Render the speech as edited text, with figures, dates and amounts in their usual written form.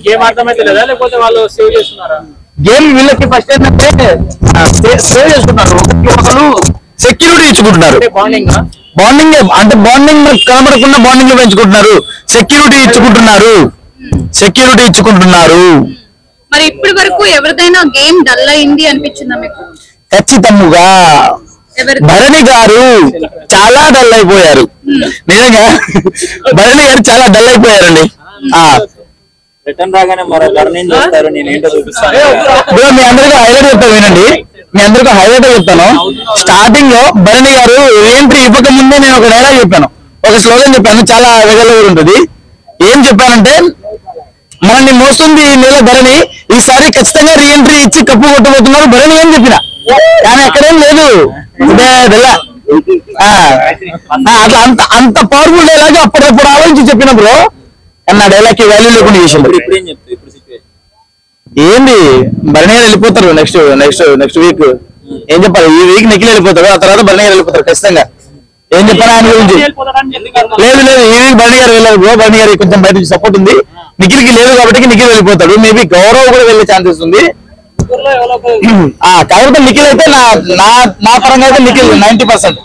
Game అర్థమైతే లేదా లేకపోతే వాళ్ళు సేవ్ చేస్తున్నారా? గేమ్ వీళ్ళకి ఫస్ట్ ఏంటంటే సేవ్ చేసుకుంటున్నారు, ఒకరు సెక్యూరిటీ ఇచ్చుకుంటున్నారు. బాండింగ్ అంటే బాండింగ్ కనబడకుండా బాండింగ్ పెంచుకుంటున్నారు, సెక్యూరిటీ ఇచ్చుకుంటున్నారు. మరి ఇప్పటి వరకు ఎవరిదైనా గేమ్ డల్ అయింది అనిపించిందా మీకు? ఖచ్చితంగా భరణి గారు చాలా డల్ అయిపోయారు. నిజంగా భరణి గారు చాలా డల్ అయిపోయారండి. రిటర్న్ రాగానే మరో ధరణి చేస్తారు, నేను ఏంటో చూపిస్తాను. మీ అందరికీ హైలైట్ చెప్తాను వినండి, మీ అందరికీ హైలైట్ చెప్తాను. స్టార్టింగ్ లో భరణి గారు ఎంట్రీ ఇవ్వక ముందే నేను ఒక డైలాగ్ చెప్పాను, ఒక స్లోగన్ చెప్పాను, చాలా అవైలబుల్ ఉంటుంది. ఏం చెప్పానంటే, మనల్ని మోస్తుంది ఈ నెల భరణి, ఈసారి ఖచ్చితంగా రీఎంట్రీ ఇచ్చి కప్పు కొట్టబోతున్నారు భరణి అని చెప్పిన. కానీ అక్కడేం లేదు, అట్లా అంత పవర్ఫుల్ డైలాగ్ అప్పటికప్పుడు ఆలోచించి చెప్పినప్పుడు నా డైలాగ్ కి వాల్యూ లేకుండా చేసిండు. ఏంది భరణి గారు వెళ్ళిపోతారు నెక్స్ట్ వీక్. ఏం చెప్పాలి, ఈ వీక్ నిఖిల్ వెళ్ళిపోతారు, ఆ తర్వాత భరణి గారు వెళ్ళిపోతారు ఖచ్చితంగా. ఏం చెప్పాలి ఆయన గురించి? లేదు ఈ వీక్ భరణి గారు వెళ్ళారు బ్రో, భరణి గారికి కొంచెం బయట సపోర్ట్ ఉంది, నిఖిల్ కి లేదు కాబట్టి నిఖిల్ వెళ్ళిపోతాడు. మేబీ గౌరవ్ కూడా వెళ్ళే ఛాన్సెస్ ఉంది. కాకపోతే నిఖిల్ అయితే నా పరంగా అయితే నిఖిల్ 90%.